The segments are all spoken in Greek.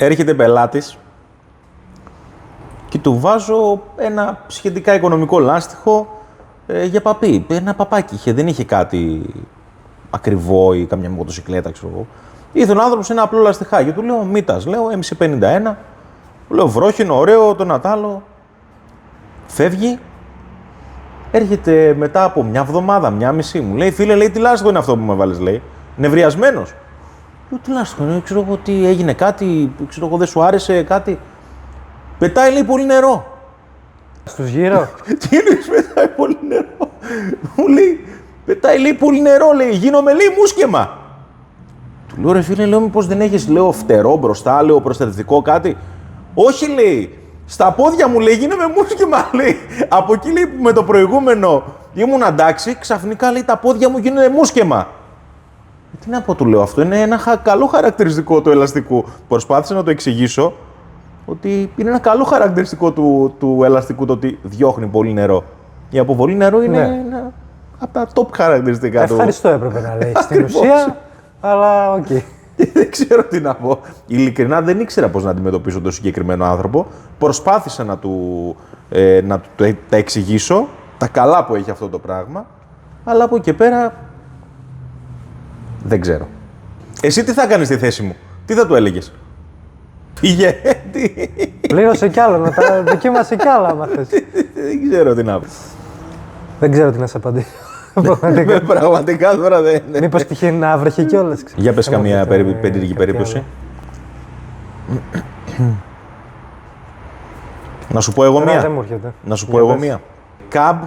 Έρχεται πελάτης και του βάζω ένα σχετικά οικονομικό λάστιχο για παπί. Ένα παπάκι είχε, δεν είχε κάτι ακριβό ή καμιά μοτοσυκλέτα, ξέρω εγώ. Ήρθε ο άνθρωπος ένα απλό λαστιχάκι. Του λέω μήτας, λέω MC51. Του λέω βρόχινο, ωραίο, το Νατάλο. Φεύγει. Έρχεται μετά από μια εβδομάδα, μια μισή μου. Λέει φίλε, λέει τι λάστιχο είναι αυτό που με βάλες, λέει. Νευριασμένος. Λέω τι λάστιχο είναι, ξέρω εγώ τι έγινε, κάτι, ξέρω εγώ δεν σου άρεσε, κάτι. Πετάει λέει πολύ νερό. Στους γύρω. Τι εννοείς πετάει πολύ νερό. Μου λέει, πετάει λέει πολύ νερό, λέει, γίνομαι λέει μουσκεμα. Του λέω ρε φίλε, λέω μήπως δεν έχεις λέω φτερό μπροστά, λέω προστατευτικό κάτι. Όχι λέει, στα πόδια μου λέει γίνομαι μουσκεμα, λέει. Από εκεί λέει που με το προηγούμενο ήμουν εντάξει, ξαφνικά λέει τα πόδια μου γίνονται μουσκεμα. Τι να πω, του λέω, αυτό είναι ένα καλό χαρακτηριστικό του ελαστικού. Προσπάθησα να το εξηγήσω ότι είναι ένα καλό χαρακτηριστικό του ελαστικού το ότι διώχνει πολύ νερό. Η αποβολή νερού είναι ένα από τα top χαρακτηριστικά του. Ευχαριστώ έπρεπε να λέει στην ουσία, αλλά οκ. Δεν ξέρω τι να πω. Ειλικρινά δεν ήξερα πώς να αντιμετωπίσω τον συγκεκριμένο άνθρωπο. Προσπάθησα να του τα εξηγήσω, τα καλά που έχει αυτό το πράγμα, αλλά από εκεί και πέρα δεν ξέρω. Εσύ τι θα κάνεις στη θέση μου, τι θα του έλεγες? Ηγέτη. Πλήρωσε κι άλλο μετά, δοκίμασε κι άλλα άμα θες. Δεν ξέρω τι να πω. Δεν ξέρω τι να σε απαντήσω. Πραγματικά τώρα δεν είναι. Μήπως τυχαίνει να βρέχει κιόλας. Για πες καμία περίεργη περίπτωση. Να σου πω εγώ μία. Δεν μου έρχεται. Να σου πω εγώ μία. Καμπ.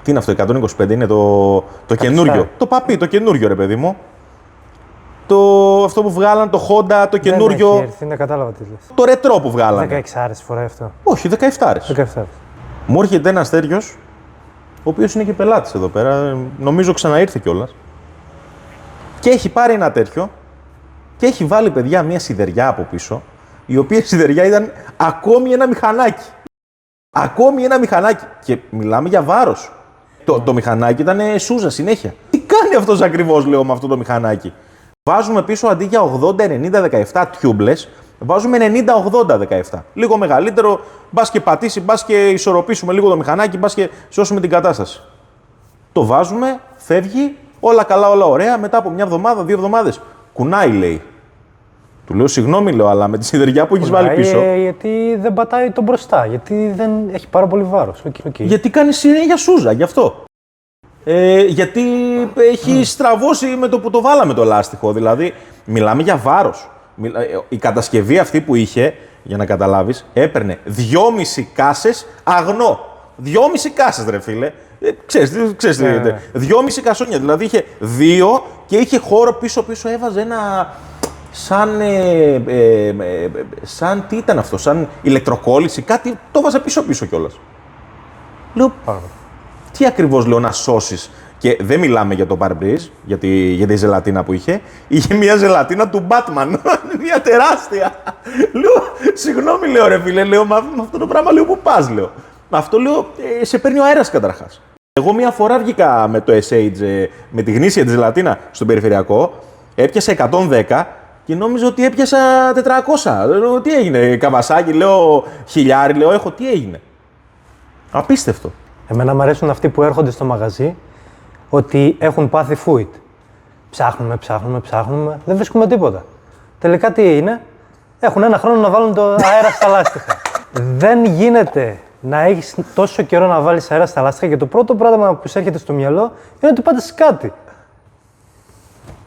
Τι είναι αυτό, 125 είναι το καινούριο. Το παπί, το καινούριο ρε παιδί μου. Αυτό που βγάλαν, το Honda, το καινούριο. Δεν έχει έρθει, δεν κατάλαβα τι λες. Το ρετρό που βγάλαν. 16 άρες φοράει αυτό. Όχι, 17. 17. Μου έρχεται ένας τέτοιος, ο οποίος είναι και πελάτης εδώ πέρα. Νομίζω ξαναήρθε κιόλας. Και έχει πάρει ένα τέτοιο και έχει βάλει παιδιά μια σιδεριά από πίσω, η οποία σιδεριά ήταν ακόμη ένα μηχανάκι. Ακόμη ένα μηχανάκι. Και μιλάμε για βάρος. Το μηχανάκι ήταν σούζα συνέχεια. Τι κάνει αυτός ακριβώς, λέω, με αυτό το μηχανάκι? Βάζουμε πίσω αντί για 80-90-17 τιούμπλες, βάζουμε 90-80-17. Λίγο μεγαλύτερο, μπας και πατήσει, μπας και ισορροπήσουμε λίγο το μηχανάκι, μπας και σώσουμε την κατάσταση. Το βάζουμε, φεύγει, όλα καλά, όλα ωραία. Μετά από μια εβδομάδα, 2 εβδομάδες, κουνάει, λέει. Του λέω, συγγνώμη, λέω, αλλά με τη σιδεριά που έχεις βάλει πίσω. Γιατί δεν πατάει το μπροστά, γιατί δεν έχει πάρα πολύ βάρος. Γιατί κάνει συνέχεια σούζα, γι' αυτό. Γιατί έχει στραβώσει με το που το βάλαμε το λάστιχο. Δηλαδή, μιλάμε για βάρος. Η κατασκευή αυτή που είχε, για να καταλάβεις, έπαιρνε 2,5 κάσες αγνό. 2,5 κάσες, ρε φίλε. Ξέρεις τι γίνεται. 2,5 κασόνια. Δηλαδή είχε 2 και είχε χώρο πίσω-πίσω, έβαζε ένα. Σαν τι ήταν αυτό, σαν ηλεκτροκόλληση, κάτι το βάζα πίσω-πίσω κιόλας. Λέω, τι ακριβώς λέω να σώσεις? Και δεν μιλάμε για το Barbreeze, για τη ζελατίνα που είχε. Είχε μια ζελατίνα του Batman, μια τεράστια. Λέω, συγγνώμη, λέω ρε φίλε, λέω, με αυτό το πράγμα λέω, πού πας, λέω. Αυτό λέω, σε παίρνει ο αέρας καταρχάς. Εγώ μια φορά βγήκα με το SH, με τη γνήσια τη ζελατίνα στον περιφερειακό, έπιασα 110 και νόμιζα ότι έπιασα 400. Λέω, τι έγινε, Καβασάκι, λέω, χιλιάρι, λέω, έχω, τι έγινε? Απίστευτο. Εμένα μου αρέσουν αυτοί που έρχονται στο μαγαζί ότι έχουν πάθει φούιτ. Ψάχνουμε, δεν βρίσκουμε τίποτα. Τελικά τι είναι? Έχουν ένα χρόνο να βάλουν το αέρα στα λάστιχα. Δεν γίνεται να έχεις τόσο καιρό να βάλεις αέρα στα λάστιχα και το πρώτο πράγμα που σου έρχεται στο μυαλό είναι ότι πάτησες κάτι.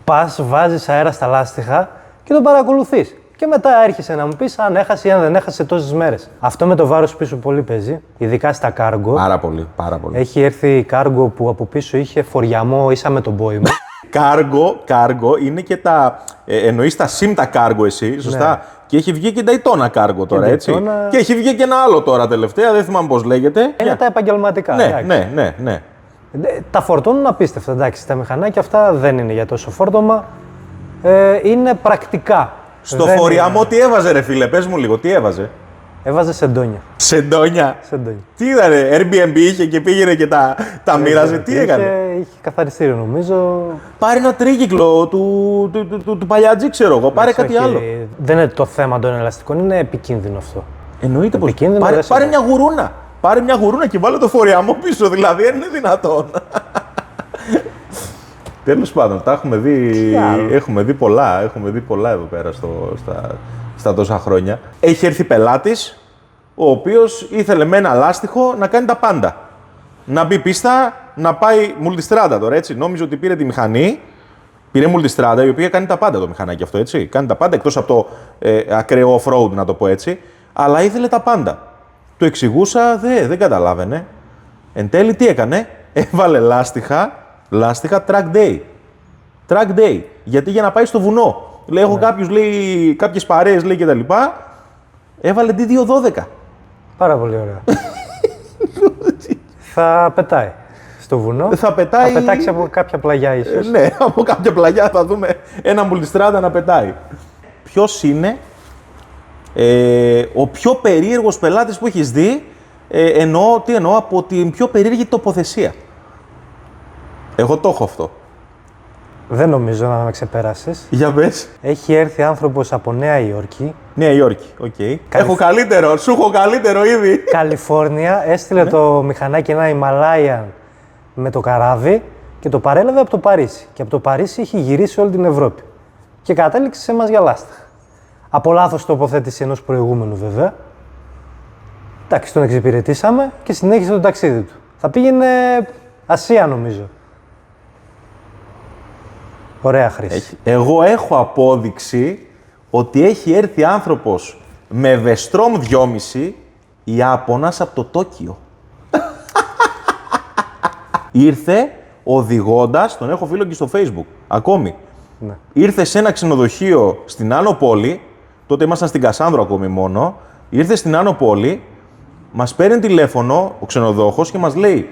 Πας, βάζεις αέρα στα λάστιχα και τον παρακολουθείς. Και μετά έρχεσαι να μου πεις αν έχασε ή αν δεν έχασε τόσες μέρες. Αυτό με το βάρος πίσω πολύ παίζει, ειδικά στα κάργο. Πάρα πολύ, πάρα πολύ. Έχει έρθει η κάργο που από πίσω είχε φοριαμό ίσα με τον πόημο. Κάργο είναι και τα. Εννοείς τα SIM τα κάργο εσύ, σωστά. Ναι. Και έχει βγει και η Daytona κάργο τώρα, έτσι. Daytona... Και έχει βγει και ένα άλλο τώρα τελευταία, δεν θυμάμαι πώς λέγεται. Είναι τα επαγγελματικά. Ναι. Τα φορτώνουν απίστευτα, εντάξει. Τα μηχανάκια αυτά δεν είναι για τόσο φόρτωμα. Είναι πρακτικά. Στο φοριαμό τι έβαζε, ρε φίλε, πες μου λίγο, τι έβαζε? Έβαζε σεντόνια. Σεντόνια. Σεντόνια. Τι ήτανε, Airbnb είχε και πήγαινε και τα μοίραζε. Τι έκανε. Είχε καθαριστήριο νομίζω. Πάρε ένα τρίκυκλο του παλιάτζη, ξέρω εγώ. Πάρε κάτι Όχι, άλλο. Δεν είναι το θέμα των ελαστικών, είναι επικίνδυνο αυτό. Εννοείται πως. Επικίνδυνο, δεν σε Πάρε πάει. μια γουρούνα. Πάρε μια γουρούνα και βάλε το φοριαμό πίσω. Δηλαδή, δεν είναι δυνατόν. Τέλος πάντων, τα έχουμε δει. Έχουμε δει πολλά. Έχουμε δει πολλά εδώ πέρα στα τόσα χρόνια. Έχει έρθει πελάτης, ο οποίος ήθελε με ένα λάστιχο να κάνει τα πάντα. Να μπει πίστα, να πάει multistrada τώρα, έτσι. Νόμιζε ότι πήρε τη μηχανή, πήρε multistrada, η οποία κάνει τα πάντα το μηχανάκι αυτό, έτσι. Κάνει τα πάντα, εκτός από το ακραίο off-road, να το πω έτσι. Αλλά ήθελε τα πάντα. Το εξηγούσα, δεν καταλάβαινε. Εν τέλει τι έκανε, έβαλε λάστιχα track day. Track day. Γιατί για να πάει στο βουνό. Λέει, έχω κάποιες παρέες, λέει, και τα λοιπά. Έβαλε D212. Πάρα πολύ ωραία. Θα πετάει στο βουνό. Θα πετάξει από κάποια πλαγιά ίσως. Ναι, από κάποια πλαγιά θα δούμε ένα multistrada να πετάει. Ποιος είναι ο πιο περίεργος πελάτης που έχεις δει, τι εννοώ, από την πιο περίεργη τοποθεσία. Εγώ το έχω αυτό. Δεν νομίζω να με ξεπέρασεις. Για πες. Έχει έρθει άνθρωπος από Νέα Υόρκη. Νέα Υόρκη, οκ. Έχω καλύτερο, σου έχω καλύτερο ήδη. Καλιφόρνια, έστειλε το μηχανάκι ένα Himalayan με το καράβι και το παρέλαβε από το Παρίσι. Και από το Παρίσι έχει γυρίσει όλη την Ευρώπη. Και κατέληξε σε εμάς για λάστιχα. Από λάθος τοποθέτηση ενός προηγούμενου βέβαια. Εντάξει, τον εξυπηρετήσαμε και συνέχισε το ταξίδι του. Θα πήγαινε Ασία νομίζω. Ωραία χρήση. Εγώ έχω απόδειξη ότι έχει έρθει άνθρωπος με Vestrom 2,5 Ιάπωνας από το Τόκιο. Ήρθε οδηγώντας, τον έχω φίλο και στο Facebook, ακόμη. Ναι. Ήρθε σε ένα ξενοδοχείο στην Άνω Πόλη, τότε ήμασταν στην Κασάνδρο ακόμη μόνο, ήρθε στην Άνω Πόλη, μας παίρνει τηλέφωνο ο ξενοδόχος και μας λέει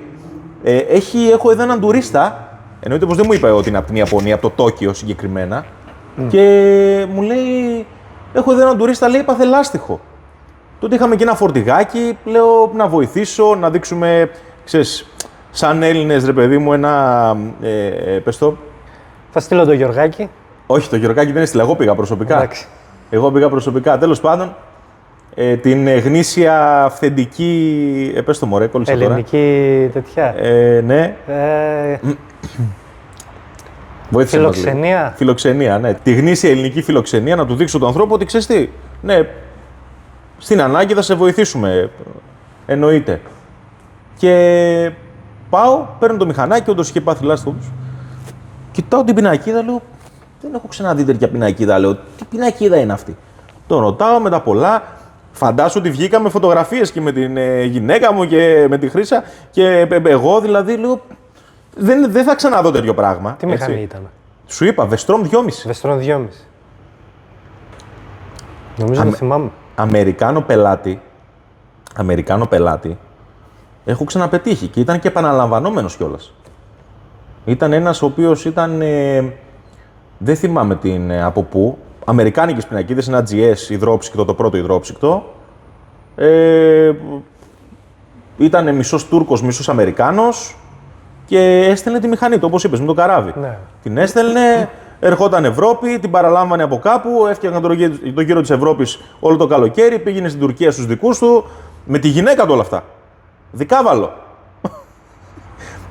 έχω εδώ έναν τουρίστα, εννοείται πως δεν μου είπε ότι είναι από την Ιαπωνία, από το Τόκιο συγκεκριμένα, και μου λέει, έχω εδώ έναν τουρίστα, λέει, έπαθε λάστιχο. Τότε είχαμε και ένα φορτηγάκι, λέω, να βοηθήσω, να δείξουμε, ξέρεις, σαν Έλληνες, ρε παιδί μου, ένα, πες το. Θα στείλω το Γιωργάκη. Όχι, το Γιωργάκη δεν έστειλα, εγώ πήγα προσωπικά. Εντάξει. Εγώ πήγα προσωπικά, τέλος πάντων. Την γνήσια αυθεντική, πες το μωρέ, κόλλησα τώρα. Ελληνική τέτοια. Ναι. Βοήθησε μας λίγο. Φιλοξενία. Φιλοξενία, ναι. Τη γνήσια ελληνική φιλοξενία, να του δείξω τον άνθρωπο ότι ξέρεις τι. Ναι, στην ανάγκη θα σε βοηθήσουμε. Εννοείται. Και πάω, παίρνω το μηχανάκι, όντως είχε πάθει λάστιχο. Κοιτάω την πινακίδα, λέω, δεν έχω ξαναδεί τέτοια πινακίδα. Λέω, τι πινακίδα είναι αυτή. Τον ρωτάω με τα πολλά. Φαντάσου ότι βγήκα με φωτογραφίες και με την γυναίκα μου και με τη Χρύσα. Και εγώ δηλαδή λέω, δεν θα ξαναδώ τέτοιο πράγμα. Τι μηχανή ήταν. Σου είπα, Vestrom 2,5. Vestrom 2,5. Νομίζω το θυμάμαι. Αμερικάνο πελάτη, έχω ξαναπετύχει και ήταν και επαναλαμβανόμενος κιόλας. Ήταν ένας ο οποίος ήταν, δεν θυμάμαι από πού, αμερικάνικες πινακίδες, ένα GS υδρόψυκτο, το πρώτο υδρόψυκτο. Ήταν μισός Τούρκος, μισός Αμερικάνος και έστελνε τη μηχανή του, όπως είπες, με το καράβι. Ναι. Την έστελνε, ερχόταν Ευρώπη, την παραλάμβανε από κάπου, έφτιαχναν το γύρο της Ευρώπης όλο το καλοκαίρι, πήγαινε στην Τουρκία στους δικούς του, με τη γυναίκα του όλα αυτά. Δικάβαλο.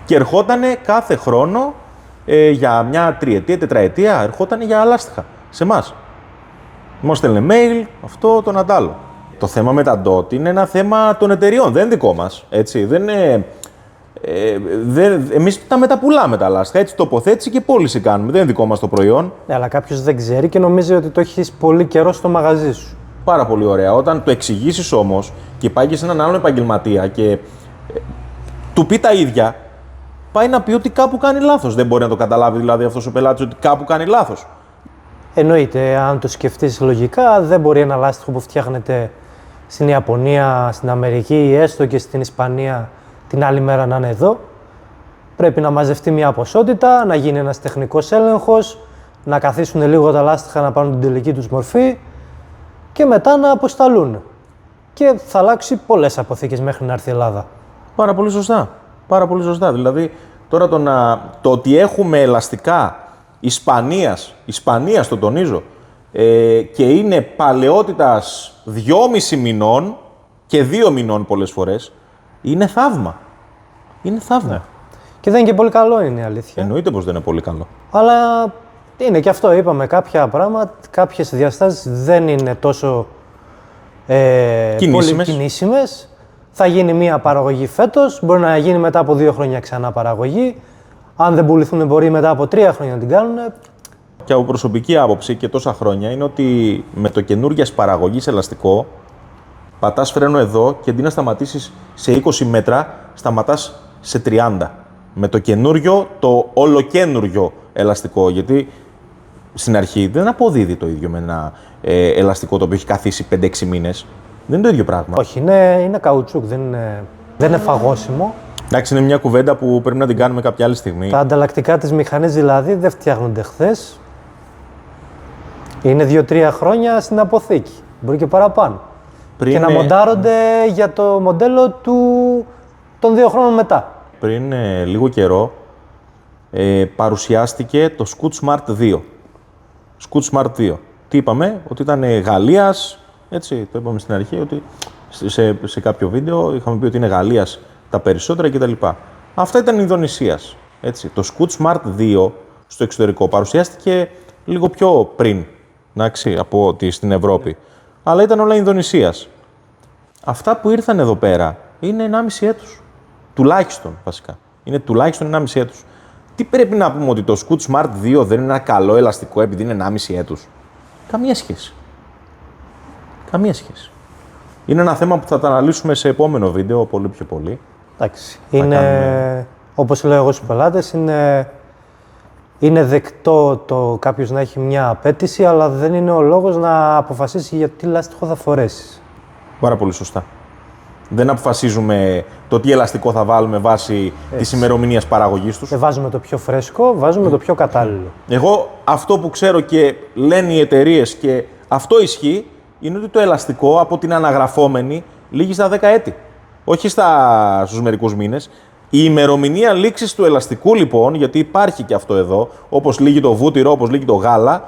Και ερχότανε κάθε χρόνο για μια τριετία, τετραετία, ερχότανε για λάστιχα σε εμάς. Μας στέλνε mail, αυτό, τον αντάλλο. Το θέμα με τα DOT είναι ένα θέμα των εταιριών, δεν είναι δικό μας. Έτσι, δεν είναι. Εμείς τα μεταπουλάμε τα λάστιχα, έτσι τοποθέτηση και πώληση κάνουμε, δεν είναι δικό μας το προϊόν. Ναι, αλλά κάποιος δεν ξέρει και νομίζει ότι το έχεις πολύ καιρό στο μαγαζί σου. Πάρα πολύ ωραία. Όταν το εξηγήσεις όμως και πάει και σε έναν άλλον επαγγελματία και του πει τα ίδια, πάει να πει ότι κάπου κάνει λάθος. Δεν μπορεί να το καταλάβει δηλαδή αυτός ο πελάτης ότι κάπου κάνει λάθος. Εννοείται, αν το σκεφτείς λογικά, δεν μπορεί ένα λάστιχο που φτιάχνεται στην Ιαπωνία, στην Αμερική ή έστω και στην Ισπανία την άλλη μέρα να είναι εδώ. Πρέπει να μαζευτεί μια ποσότητα, να γίνει ένας τεχνικός έλεγχος, να καθίσουν λίγο τα λάστιχα να πάρουν την τελική τους μορφή και μετά να αποσταλούν. και θα αλλάξει πολλές αποθήκες μέχρι να έρθει η Ελλάδα. Πάρα πολύ σωστά. Πάρα πολύ σωστά. Δηλαδή, τώρα το ότι έχουμε ελαστικά Ισπανίας το τονίζω, και είναι παλαιότητας 2,5 μηνών και 2 μηνών πολλές φορές, είναι θαύμα. Είναι θαύμα. Ναι. Και δεν είναι και πολύ καλό, είναι η αλήθεια. Εννοείται πως δεν είναι πολύ καλό. Αλλά είναι και αυτό, είπαμε, κάποια πράγματα, κάποιες διαστάσεις δεν είναι τόσο πολύ κινήσιμες. Θα γίνει μία παραγωγή φέτος, μπορεί να γίνει μετά από 2 χρόνια ξανά παραγωγή. Αν δεν πουληθούν, μπορεί μετά από 3 χρόνια να την κάνουν. Και από προσωπική άποψη και τόσα χρόνια είναι ότι με το καινούργιας παραγωγής ελαστικό, πατάς φρένο εδώ και αντί να σταματήσεις σε 20 μέτρα, σταματάς σε 30. Με το καινούριο, το ολοκένουργιο ελαστικό. Γιατί στην αρχή δεν αποδίδει το ίδιο με ένα ελαστικό το οποίο έχει καθίσει 5-6 μήνες. Δεν είναι το ίδιο πράγμα. Όχι, είναι καουτσούκ, δεν είναι φαγώσιμο. Εντάξει, είναι μια κουβέντα που πρέπει να την κάνουμε κάποια άλλη στιγμή. Τα ανταλλακτικά της μηχανής δηλαδή δεν φτιάχνονται χθες. Είναι 2-3 χρόνια στην αποθήκη. Μπορεί και παραπάνω. Και να μοντάρονται για το μοντέλο των 2 χρόνων μετά. Πριν λίγο καιρό παρουσιάστηκε το Scoot Smart 2. Scoot Smart 2. Τι είπαμε, ότι ήταν Γαλλίας, έτσι, το είπαμε στην αρχή, ότι σε κάποιο βίντεο είχαμε πει ότι είναι Γαλλίας τα περισσότερα κτλ. Αυτά ήταν Ινδονησίας. Έτσι. Το Scoot Smart 2 στο εξωτερικό παρουσιάστηκε λίγο πιο πριν, εντάξει, από ότι στην Ευρώπη. Αλλά ήταν όλα Ινδονησίας. Αυτά που ήρθαν εδώ πέρα είναι 1,5 έτους. Τουλάχιστον, βασικά. Είναι τουλάχιστον 1,5 έτους. Τι πρέπει να πούμε, ότι το Scoot Smart 2 δεν είναι ένα καλό ελαστικό επειδή είναι 1,5 έτους? Καμία σχέση. Καμία σχέση. Είναι ένα θέμα που θα τα αναλύσουμε σε επόμενο βίντεο, πολύ πιο πολύ. Εντάξει. Όπως λέω εγώ στους πελάτες, είναι δεκτό το κάποιος να έχει μια απέτηση, αλλά δεν είναι ο λόγος να αποφασίσει για τι λάστιχο θα φορέσεις. Πάρα πολύ σωστά. Δεν αποφασίζουμε το τι ελαστικό θα βάλουμε βάσει της ημερομηνίας παραγωγής τους. Δεν βάζουμε το πιο φρέσκο, βάζουμε το πιο κατάλληλο. Εγώ αυτό που ξέρω και λένε οι εταιρείες και αυτό ισχύει, είναι ότι το ελαστικό από την αναγραφόμενη λήγει στα 10 έτη. Όχι στους μερικούς μήνες. Η ημερομηνία λήξης του ελαστικού, λοιπόν, γιατί υπάρχει και αυτό εδώ, όπως λήγει το βούτυρο, όπως λήγει το γάλα,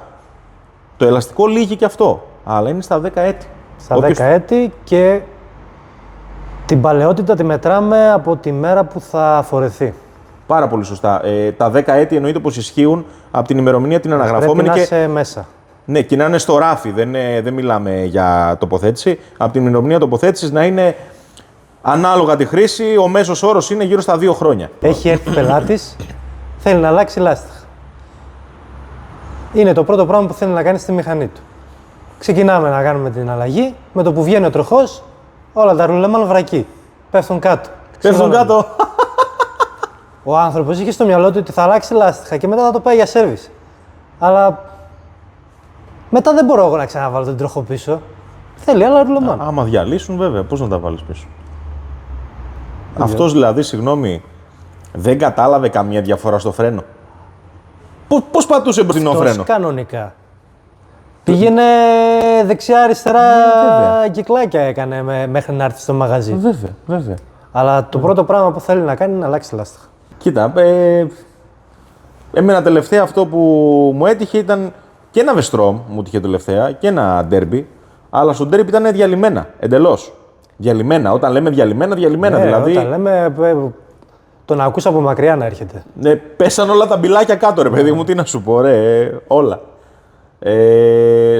το ελαστικό λήγει και αυτό. Αλλά είναι στα 10 έτη. Στα 10 έτη και την παλαιότητα τη μετράμε από τη μέρα που θα φορεθεί. Πάρα πολύ σωστά. Τα 10 έτη εννοείται πως ισχύουν από την ημερομηνία την αναγραφόμενη. Πρέπει να είσαι μέσα. Ναι, και να είναι στο ράφι, δεν μιλάμε για τοποθέτηση. Από την ημερομηνία τοποθέτησης να είναι ανάλογα τη χρήση, ο μέσος όρος είναι γύρω στα 2 χρόνια. Έχει έρθει πελάτης, θέλει να αλλάξει λάστιχα. Είναι το πρώτο πράγμα που θέλει να κάνει στη μηχανή του. Ξεκινάμε να κάνουμε την αλλαγή, με το που βγαίνει ο τροχός, όλα τα ρουλεμάν βρακεί. Πέφτουν κάτω. Πέφτουν κάτω. Ο άνθρωπος είχε στο μυαλό του ότι θα αλλάξει λάστιχα και μετά θα το πάει για σέρβις. Αλλά μετά δεν μπορώ εγώ να ξαναβάλω τον τροχό πίσω. Θέλει άλλα ρουλεμάν. Άμα διαλύσουν, βέβαια, πώς να τα βάλεις πίσω. Αυτός δηλαδή, συγγνώμη, δεν κατάλαβε καμία διαφορά στο φρένο. Πώς πατούσε μπροστινό φρένο? Κανονικά. Πήγαινε δεξιά-αριστερά, κυκλάκια έκανε μέχρι να έρθει στο μαγαζί. Βέβαια. Αλλά το πρώτο πράγμα που θέλει να κάνει είναι να αλλάξει λάστιχα. Κοίτα, εμένα τελευταία αυτό που μου έτυχε ήταν και ένα Vestrom, μου έτυχε τελευταία, και ένα Derby, αλλά στο Derby ήταν διαλυμένα, εντελώς. Διαλυμένα. Όταν λέμε διαλυμένα, Ναι, δηλαδή. Όταν λέμε. Τον ακούς από μακριά να έρχεται. Ναι, πέσαν όλα τα μπιλάκια κάτω, ρε παιδί μου, τι να σου πω, όλα.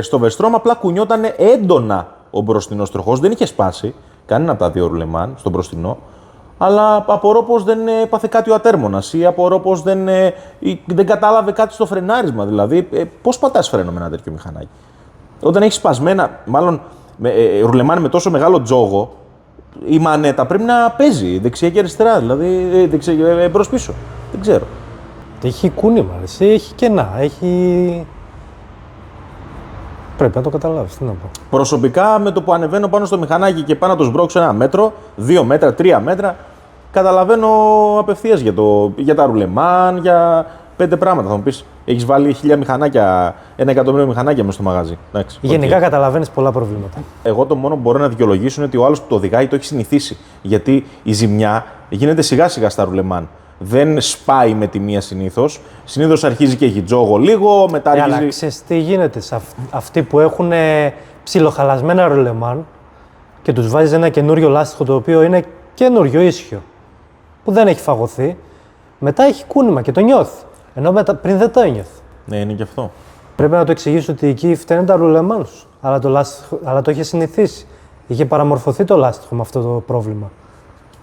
Στο Vestrom απλά κουνιόταν έντονα ο μπροστινός τροχός, δεν είχε σπάσει κανένα από τα 2 ρουλεμάν στο μπροστινό, αλλά απορώ πως δεν έπαθε κάτι ο ατέρμονας ή απορώ πως δεν κατάλαβε κάτι στο φρενάρισμα. Δηλαδή, πώς πατάς φρένο με ένα τέτοιο μηχανάκι? Όταν έχει σπασμένα, μάλλον ρουλεμάν με τόσο μεγάλο τζόγο, η μανέτα πρέπει να παίζει δεξιά και αριστερά, δηλαδή μπρος πίσω. Δεν ξέρω. Έχει κούνημα, έχει κενά, έχει. Πρέπει να το καταλάβεις, τι να πω. Προσωπικά, με το που ανεβαίνω πάνω στο μηχανάκι και πάω να το σμπρώξω 1 μέτρο, 2 μέτρα, 3 μέτρα, καταλαβαίνω απευθείας για τα ρουλεμάν, 5 πράγματα. Θα μου πει: έχει βάλει 1.000 μηχανάκια, 1.000.000 μηχανάκια μέσα στο μαγαζί. Εντάξει, Γενικά οκ. καταλαβαίνει πολλά προβλήματα. Εγώ το μόνο που μπορώ να δικαιολογήσω είναι ότι ο άλλο που το οδηγάει το έχει συνηθίσει. Γιατί η ζημιά γίνεται σιγά-σιγά στα ρουλεμάν. Δεν σπάει με τη μία συνήθω. Συνήθω αρχίζει και έχει τζόγο λίγο, μετά αρχίζει. Αλλά ξέρεις τι γίνεται. Αυτοί που έχουν ψιλοχαλασμένα ρολεμάν και τους βάζεις ένα καινούριο λάστιχο το οποίο είναι καινούριο ίσιο, που δεν έχει φαγωθεί, μετά έχει κούνημα και το νιώθει. Ενώ πριν δεν το ένιωθει. Ναι, είναι και αυτό. Πρέπει να το εξηγήσω ότι εκεί φταίνουν τα ρουλεμάν σου. Αλλά το είχε συνηθίσει. Είχε παραμορφωθεί το λάστιχο με αυτό το πρόβλημα.